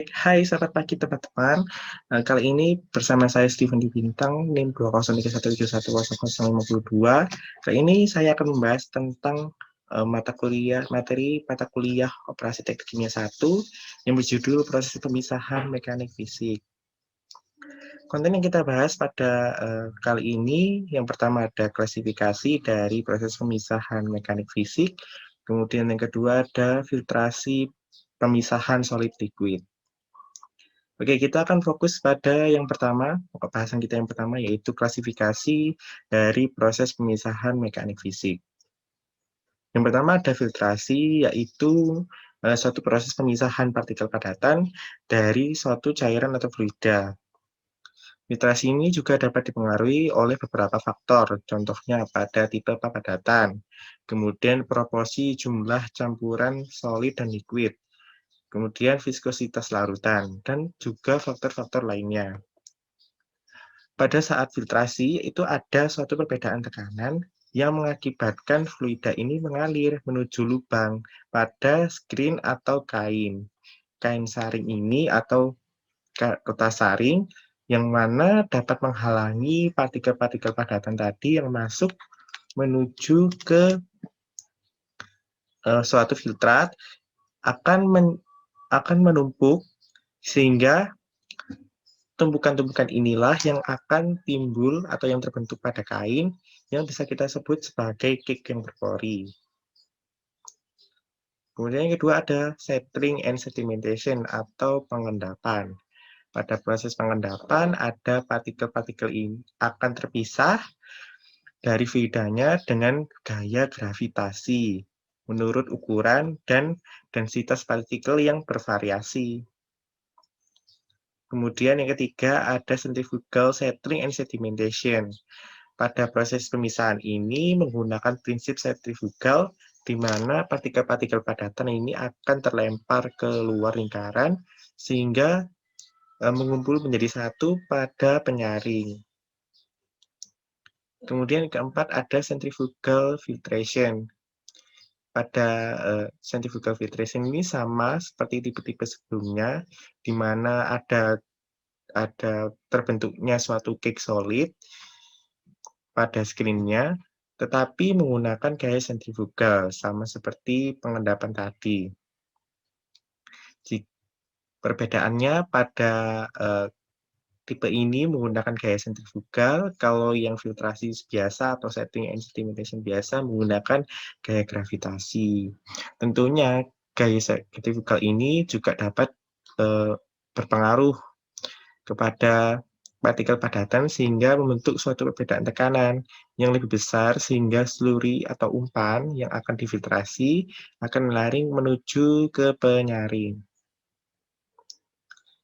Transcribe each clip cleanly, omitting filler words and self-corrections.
Hai, selamat pagi teman-teman. Kali ini bersama saya Steven di Bintang, NIM 20317110052. Kali ini saya akan membahas tentang materi mata kuliah Operasi Teknik Kimia 1 yang berjudul Proses Pemisahan Mekanik Fisik. Konten yang kita bahas pada kali ini, yang pertama ada klasifikasi dari proses pemisahan mekanik fisik, kemudian yang kedua ada filtrasi pemisahan solid liquid. Oke, kita akan fokus pada yang pertama, bahasan kita yang pertama yaitu klasifikasi dari proses pemisahan mekanik fisik. Yang pertama ada filtrasi, yaitu suatu proses pemisahan partikel padatan dari suatu cairan atau fluida. Filtrasi ini juga dapat dipengaruhi oleh beberapa faktor, contohnya pada tipe papadatan, kemudian proporsi jumlah campuran solid dan liquid, kemudian viskositas larutan, dan juga faktor-faktor lainnya. Pada saat filtrasi, itu ada suatu perbedaan tekanan yang mengakibatkan fluida ini mengalir menuju lubang pada screen atau kain. Kain saring ini atau kertas saring yang mana dapat menghalangi partikel-partikel padatan tadi yang masuk menuju ke suatu filtrat akan menumpuk sehingga tumpukan-tumpukan inilah yang akan timbul atau yang terbentuk pada kain yang bisa kita sebut sebagai cake yang berpori. Kemudian yang kedua ada settling and sedimentation atau pengendapan. Pada proses pengendapan ada partikel-partikel ini akan terpisah dari fluidanya dengan gaya gravitasi menurut ukuran dan densitas partikel yang bervariasi. Kemudian yang ketiga ada centrifugal settling and sedimentation. Pada proses pemisahan ini menggunakan prinsip sentrifugal di mana partikel-partikel padatan ini akan terlempar ke luar lingkaran sehingga mengumpul menjadi satu pada penyaring. Kemudian keempat ada centrifugal filtration. Pada centrifugal filtration ini sama seperti tipe-tipe sebelumnya, di mana ada terbentuknya suatu cake solid pada screen-nya, tetapi menggunakan gaya sentrifugal, sama seperti pengendapan tadi. Perbedaannya pada tipe ini menggunakan gaya sentrifugal, kalau yang filtrasi biasa atau setting and sedimentation biasa menggunakan gaya gravitasi. Tentunya gaya sentrifugal ini juga dapat berpengaruh kepada partikel padatan sehingga membentuk suatu perbedaan tekanan yang lebih besar sehingga slurry atau umpan yang akan difiltrasi akan melaring menuju ke penyaring.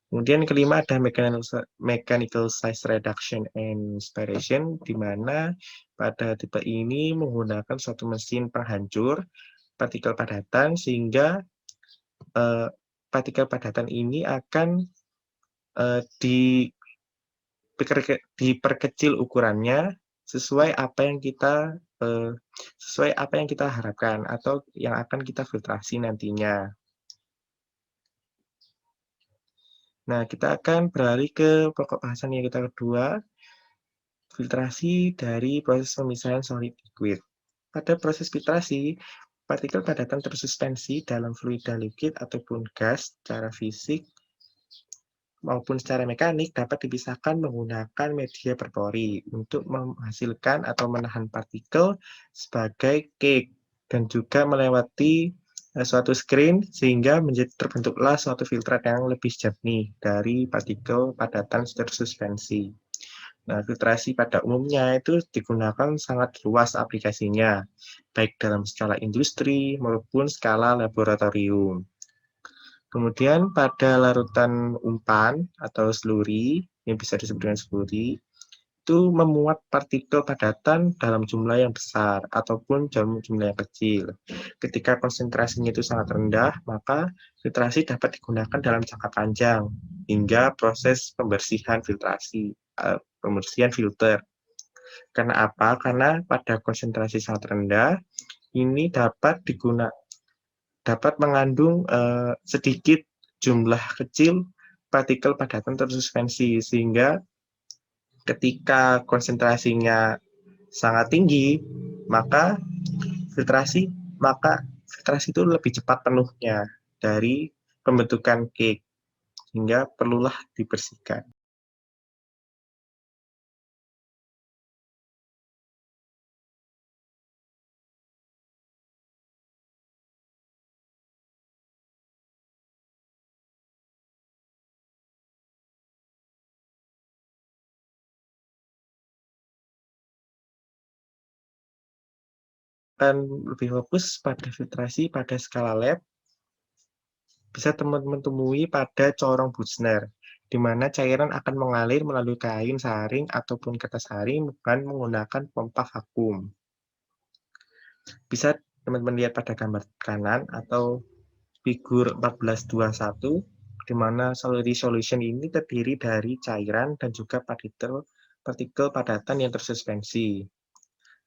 Kemudian kelima ada mechanical size reduction and inspiration, di mana pada tipe ini menggunakan suatu mesin penghancur partikel padatan sehingga partikel padatan ini akan diperkecil ukurannya sesuai apa yang kita harapkan atau yang akan kita filtrasi nantinya. Nah, kita akan beralih ke pokok bahasan yang kita kedua, filtrasi dari proses pemisahan solid liquid. Pada proses filtrasi, partikel padatan tersuspensi dalam fluida liquid ataupun gas secara fisik maupun secara mekanik dapat dipisahkan menggunakan media berpori untuk menghasilkan atau menahan partikel sebagai cake dan juga melewati suatu screen sehingga terbentuklah suatu filtrat yang lebih jernih dari partikel padatan tersuspensi. Nah, filtrasi pada umumnya itu digunakan sangat luas aplikasinya, baik dalam skala industri maupun skala laboratorium. Kemudian pada larutan umpan atau slurry, yang bisa disebut dengan slurry, itu memuat partikel padatan dalam jumlah yang besar ataupun dalam jumlah yang kecil. Ketika konsentrasinya itu sangat rendah, maka filtrasi dapat digunakan dalam jangka panjang hingga proses pembersihan pembersihan filter. Karena apa? Karena pada konsentrasi sangat rendah, ini dapat mengandung sedikit jumlah kecil partikel padatan tersuspensi, sehingga ketika konsentrasinya sangat tinggi, maka filtrasi filtrasi itu lebih cepat penuhnya dari pembentukan cake, sehingga perlulah dibersihkan. Akan lebih fokus pada filtrasi pada skala lab, bisa teman-teman temui pada corong Buchner, di mana cairan akan mengalir melalui kain saring ataupun kertas saring dengan menggunakan pompa vakum. Bisa teman-teman lihat pada gambar kanan atau figur 1421, di mana slurry solution ini terdiri dari cairan dan juga partikel padatan yang tersuspensi.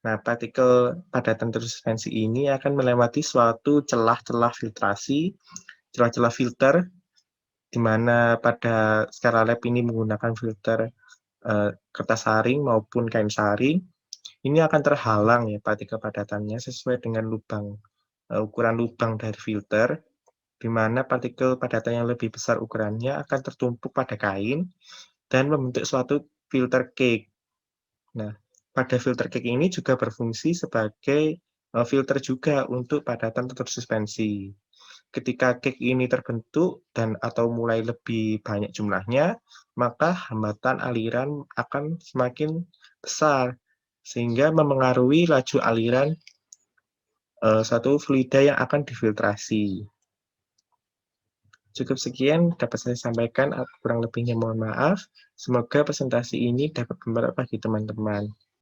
Nah, partikel padatan tersuspensi ini akan melewati suatu celah-celah filtrasi, celah-celah filter, di mana pada skala lab ini menggunakan filter kertas saring maupun kain saring. Ini akan terhalang ya partikel padatannya sesuai dengan ukuran lubang dari filter, di mana partikel padatan yang lebih besar ukurannya akan tertumpuk pada kain dan membentuk suatu filter cake. Nah, pada filter cake ini juga berfungsi sebagai filter juga untuk padatan tersuspensi. Ketika cake ini terbentuk dan atau mulai lebih banyak jumlahnya, maka hambatan aliran akan semakin besar, sehingga memengaruhi laju aliran suatu fluida yang akan difiltrasi. Cukup sekian dapat saya sampaikan, kurang lebihnya mohon maaf. Semoga presentasi ini dapat bermanfaat bagi teman-teman.